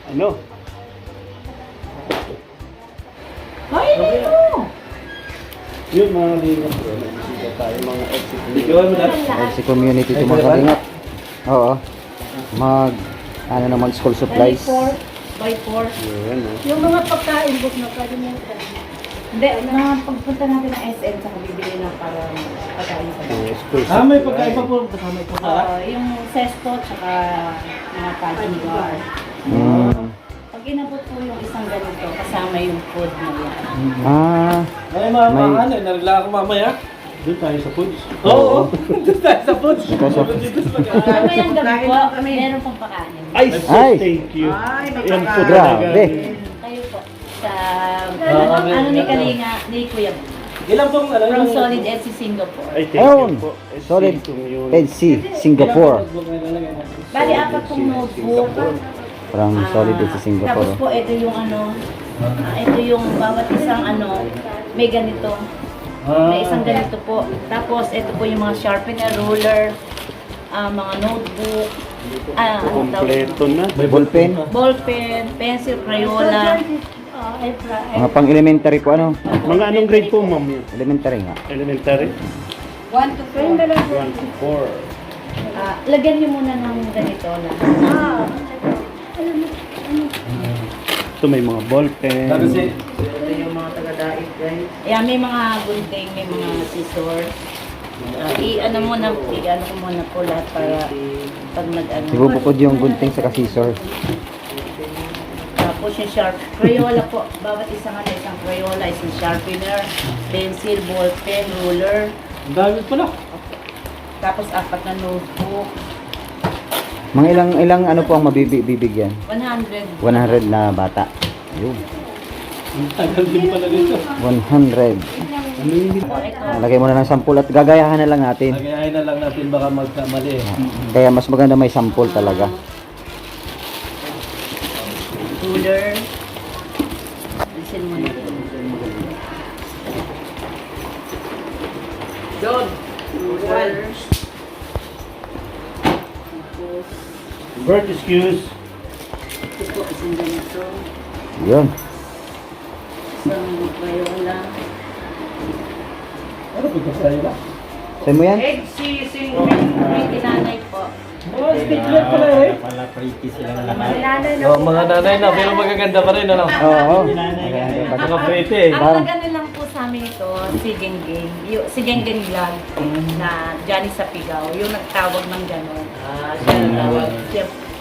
Ano? Ay, dito! Yun mga lingap bro. Nagsisita tayo mga exit. Si community ito mga kalingap. Oo. Ano naman, school supplies. By 4. Yun, no? Yung mga pagkain, book na kalimutan. Hindi, pagpunta natin ng SM, saka bibili na para pagkain sa bahay. May pagkain pa po. Kasama ito Yung sesto, tsaka mga pagkain bar. Pag inabot po yung isang ganito, kasama yung food na yan. Ay, ano, narila ako mamaya. Doon tayo sa foods. Oo, doon tayo sa foods. Kasama yung gabi po, meron pong pakain. Ay, Ay. thank you. Ay, may Yan po pagkain. Grabe. Kayo po, sa ano ni Kalinga, ni Kuya Bo. Ilan pong ano? From Solid Edge Singapore. Ay, thank Ayun. you po. Solid EDC, Singapore. Bali, apat pong notebook. From Solid EDC, Tapos Singapore. po, ito yung ano, ito yung bawat isang ano, may ganito. May isang ganito po. Tapos, ito po yung mga sharpener, ruler, mga notebook, Kompleto na. Ballpen. ballpen, pencil, Crayola. Mga pang elementary po ano? Mga anong grade po, ma'am? Yun? Elementary nga. Elementary? 1 to 4. 1 to 4. Lagyan niyo muna ng ganito na. Ito may mga ballpen. Ito yung mga taga-dait, guys. Ayan, may mga gunting, may mga scissors. I-ano ko muna po lahat para pag nag-ano. Ibubukod yung gunting sa scissor. Tapos yung sharp, Crayola po. Bawat isang Crayola, isang sharpener, pencil, ball pen, ruler. Ang dami pala. Tapos 4 na notebook. Mga ilang ano po ang mabibigyan? 100. 100 na bata. Yun. Ang tagal din pala dito. 100. Ano hindi? Po, ito. Lagay mo na ng sampul at gagayahan na lang natin. Nagayahin na lang natin baka magkamali. Kaya mas maganda may sampul talaga. Ruler. Listen mo na. John. Rulers. Tapos, Birth excuse. ito po, isang ganito. Yun. Isang Crayola. Ano po ito sa'yo ba? Saan mo yan? Egg seasoning. May tinanay po. Oh, stickler pala eh. Oh, mga nanay na, pero magaganda pa rin, ano? Oo. Mga pretty eh. Ang nagano lang po sa amin ito, si Genggeng. Si Genggeng Vlog na Johnny sa Pigaw. Yung nagtawag ng gano'n. Siya nagtawag.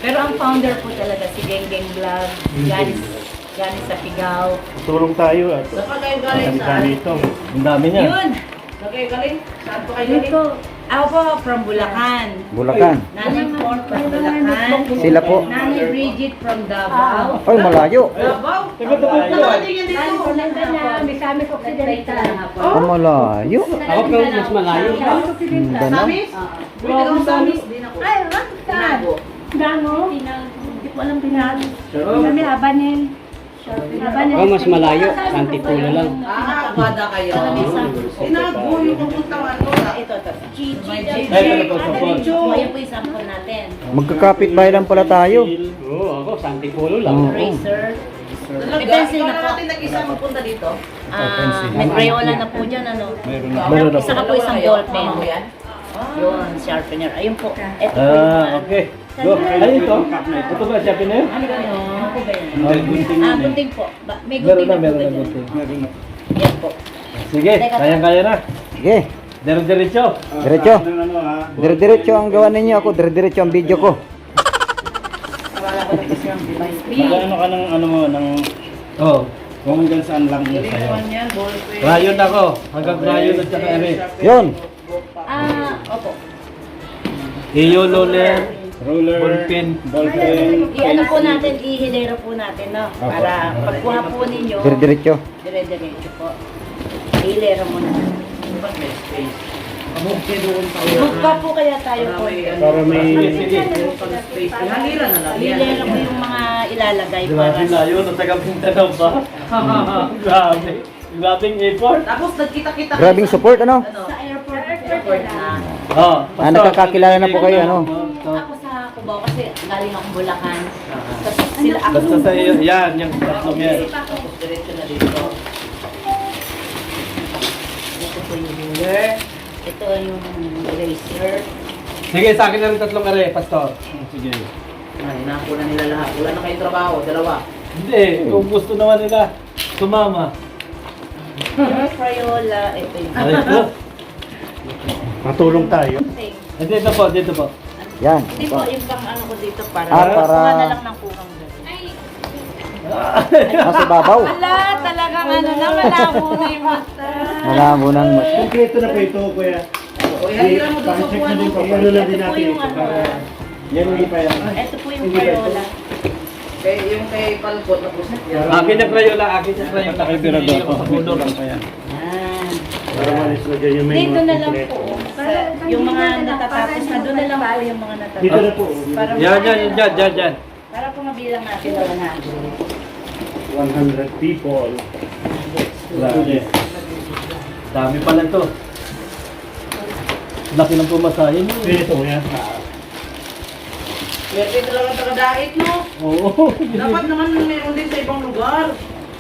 Pero ang founder po talaga si Genggeng Vlog, Johnny sa Pigaw. Tulong tayo at ang dami ito. Ang dami niya. Yun! Saan po kayo galing? Ako po, from Bulacan. Bulacan. Nanay Ford from Bulacan. Sila po. Nanay Bridget from Davao. Ay, malayo. Oh, malayo. Ako pero mas malayo. Ganda na. Ay, Ragtan! Dano? Hindi ko alam pinag. Kami habanin. Oh, mas malayo. Santipulo lang. Wada kayo. Inagoy yung pupuntawan mo. Ito. Gigi. Ay, ito sa phone. Ayan po yung sample natin. Magkakapit bahay lang pala tayo. Oo, ako. Santipulo lang. Oo. Eraser. May pencil na po. Nag-isa magpunta dito? May Crayola na po dyan, ano? Meron na Isa ka po isang ballpen. Yun, sharpener. Ayun po. Ito po yung... Okay. Go. Ay, ito. Ito ba, sharpener? Ano po ba yun? Gunting yun eh. Gunting po. May gunting Meron na po ganyan. gunting. Yan po. Sige, kaya na. Sige. Dire-diretso. Diretso. Dire-diretso ang gawa ninyo ako. Dire-diretso ang video ko. Wala ko na kasi yung device. Ano ka ng ano mo, ng Oh. kung hanggang saan lang yun sa'yo. Yan, ballpen. Rayon ako. Hanggang rayon at saka ere. Yun. Opo. Iyo, roller, Ruler, ballpen. ballpen, I-ano po natin, ihilero po natin, no? Para pagkuha po ninyo, Dire-diretso. dire-diretso po. Ihilero mo na. Magpa po kaya tayo po. para may Halira na lang yan. Ihilero mo yung mga ilalagay para Grabe na yun. Ang taga-Mindanao ba? Grabe. Grabing effort. Tapos nagkita-kita. Grabing support ano? sa airport na. Oh, Nagkakakilala na po kayo ano? Ako sa Cubao kasi galing akong Bulacan. Tapos Sila ako. Basta sa iyo, yan, yung tatlong yan. Tapos diretso na dito. Ito po yung ruler. Ito yung eraser. Sige, sa akin na rin tatlong are, Pastor. Sige. Ay, nakuha na nila lahat. Wala na kayong trabaho, dalawa. Hindi, kung gusto naman nila, sumama. Yung Crayola. Ito yung Aray ko. Matulong tayo. thing. Dito po, dito po. Yan. Hindi po, yung pang ano ko dito para. Para- Kuha na lang ng kurang doon. Nasa babaw. Wala, talagang ano na, malabo na yung mata. Wala mo nang Kompleto na po ito, kuya. O, haliran mo doon sa Pang-check kuha na din po. mo. Ano na din Ito po natin yung ito ano. para... Yan hindi pa yan. Ito po yung Crayola. Kaya yung kay Palpot na pusit yan. Akin yung Crayola, akin yung Crayola. Hindi ako sa puno lang pa yan. Yan. Para malis na dyan yung may Dito na lang kompleto. po. Yung mga natatapos na, doon na lang po yung mga natatapos. Dito na po. Para Yan. Para po mabilang natin na 100 people. Grabe. Dami pala ito. Laki ng pumasahin mo. Ito, yan. Pwede talaga taga-dait, no? Oo. Dapat naman meron din sa ibang lugar.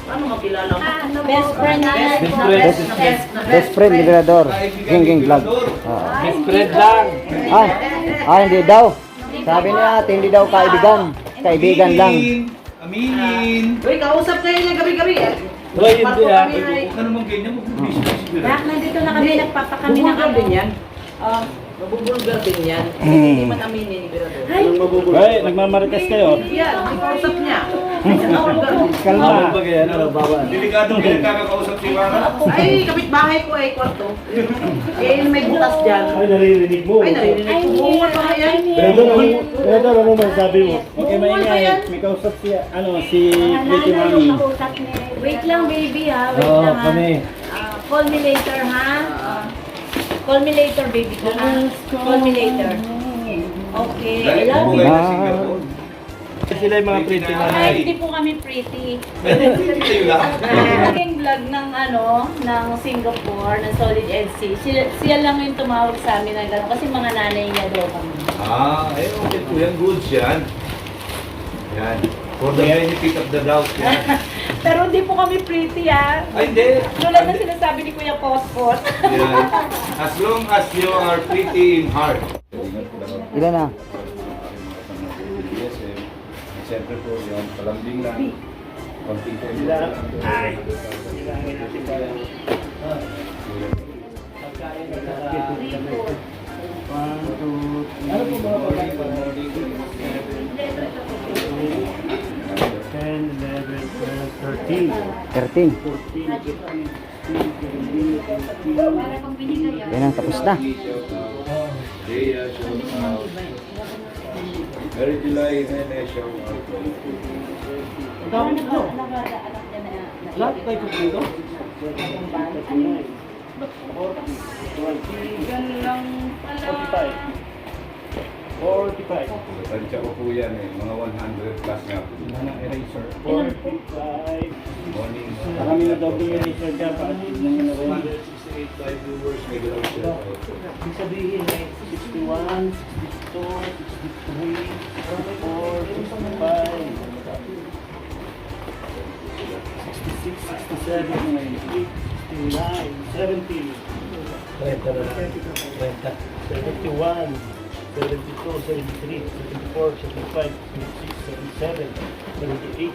Paano makilala mo? Best friend na best friend ni Mirador. Ging vlog. Oo. Best friend lang. Hindi daw. Sabi niya ate, hindi daw kaibigan. Kaibigan lang. Aminin! Uy, kausap kayo niya gabi-gabi. Hoy, hindi ah. Huwag ka naman ganyan, mag-business Rak, nandito na kami, nagpapakami ng Bubulgar din yan. Oh. Mabubulgar din yan. Hindi man aminin ni Birador. Hoy, nagmamarites kayo. Yan, ang kausap niya. Mabubulgar din. Bawal ba kaya? Ano, bawal. Delikadong pinagkakausap si Wara. Ay, kapitbahay ko ay kwarto. Eh, may butas dyan. Ay, naririnig mo. Ay, narinig ko. Bungal pa nga yan. Pero ano masasabi mo? Okay, maingay. May kausap siya, si Pretty Mami. Wait lang, baby, ha? Wait Oo, lang, ha? kami. Call me later, ha? Call me later, baby, ko, ha? Call me later. Okay, I love you. Sila yung mga Pretty Ay, Mami. hindi po kami pretty. Kayo lang. Naging vlog ng ng Singapore, ng Solid EDC. Siya lang yung tumawag sa amin ng gano'n kasi mga nanay niya daw kami. Okay po yan. Goods yan. Yan. For the benefit of the doubt yan. Pero hindi po kami pretty, ha? Ay, hindi. Tulad na sinasabi ni Kuya Pospos. Yan. As long as you are pretty in heart. Ilan na? Siyempre po yan. Palambing lang. Konting ko. Ay! Ano po mga pagkain? 10, 11, 12, 13. 13. Yan ang tapos na. Leia, shout out. Mary July, Nene, shout out. Ang dami nito. Lahat tayo po dito? Yan lang pala. 45. Tansya ko po yan eh. Mga 100 plus nga po. Mga eraser. 45. Morning. Marami na daw domination dyan. Paatid na yun na rin. 168 live viewers. May galaw siya. Ibig sabihin eh, 61, 62, 63, 64, 65, 66, 67, 68, 69, 70, 30 na lang. 30. 71, 72, 73, 74, 75, 76, 77, 78,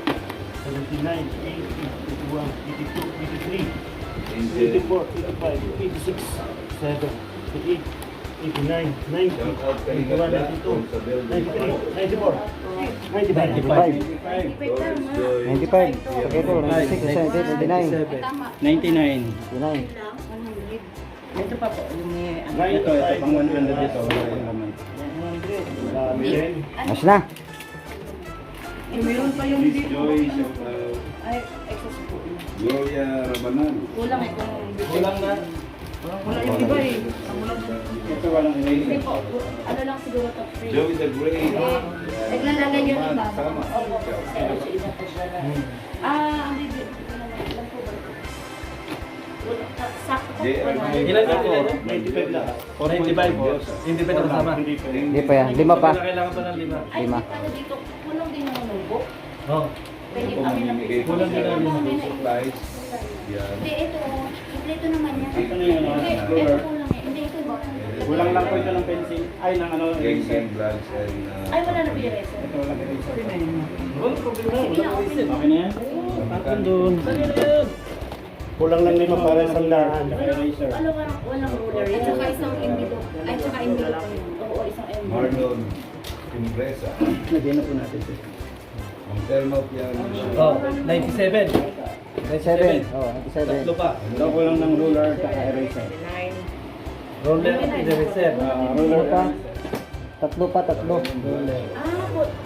79, 80, 81, 82, 83, 84, 85, 86, 7, 88, 89, 90, 91, 92, 93, 94, 95. 95. Ito, 96, 97, 99. 99. 99. Ito pa po, yung may Ito, pang 100 dito. Wala yung naman. 100. Dami rin. Mas na. Meron pa yung Miss Joy, shout out. Ay, excess po. Gloria Rabanan. Kulang eh kung Kulang na. wala yung iba eh. Ito walang Hindi eraser. po, ano lang siguro top 3. Joey the Great. Naglalagay yun yung baba. Tama. Opo. Pero sa iba po siya. Ang bibig ko naman. Ilan po ba ito? Sakto po. Ilan na po? 95 lahat. 95. Hindi pa ito kasama. Hindi pa. Hindi pa yan. 5 pa. Kailangan pa ng 5. Ay, Lima. hindi pala dito. Kulang din yung nubo. Oh. Pwede Kung kami lang. mamimigay ko Kulang sa din namin. supplies, yan. Hindi, ito. Ito naman yan. Ito na yung Hindi, ito kulang eh. Hindi, ito ba? Kulang lang po ito ng pencil. Ay, ng ano. Gang vlogs and Ay, wala na pira sir. Ito lang ito. Walang problema. Walang reason. Okay na yan? Tapon doon. Sali na yan. Kulang lang 5 para sa lahat. Eraser. Walang ruler. At saka isang envelope. Ay, saka envelope. Oo, isang envelope. Marlon Impresa. Lagyan na po natin ito. Ang thermal yan. Oh, 97. 97. Oh, 97. Tatlo pa. Ito ko lang ng ruler at eraser. Roller at eraser. Ruler Pa. Tatlo pa, tatlo.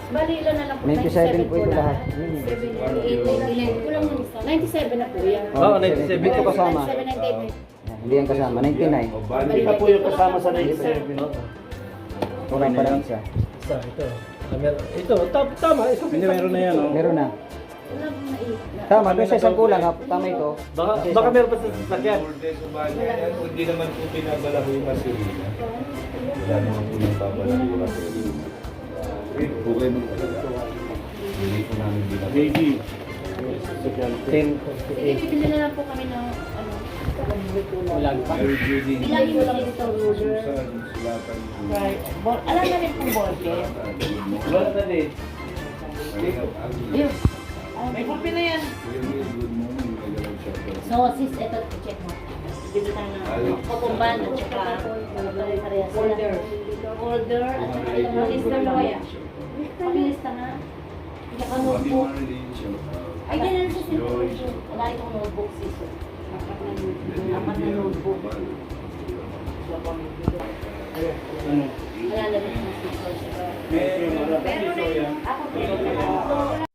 Bali ilan na lang po? 97 po ito lahat. 78, 99. Kulang ng isa. 97 na po yan. Oo, 97. Ito kasama. 97, 98. Yan, hindi yan kasama. 99. O bali. Ito po yung kasama sa 97. Kulang pa lang isa. Isa, ito. Ito, tama. Isang Hindi, meron na yan. Oh. Meron na. Wala pong naiit. Tama, doon sa isang kulang ha. Tama ito. Baka meron pa sa sasakyan. Yan, hindi naman po pinabalaho yung gasolina. Wala naman po nang babalaho yung gasolina. Okay mo talaga. Hindi po namin binabalaho. Baby. 10. Sige, bibili na lang po kami ng ano. Walang pa. Mary Judy. Bilangin mo lang ito, ruler. Susan, Sulatan po. Right. Alam na rin pong border. Wala na din. Ayun. May copy na yan. Good morning. Magandang shout So, sis, ito, check mo. Dito tayo ng kukumban at saka parehas sila. Folder at saka ilang mga lista mo kaya. Pakilista nga. Saka notebook. Ay, ganyan sa cellphone. Wala itong notebook, sis. Apat na notebook. Ano? Wala na rin sa cellphone. Medyo malapit Pero ito yan. ako,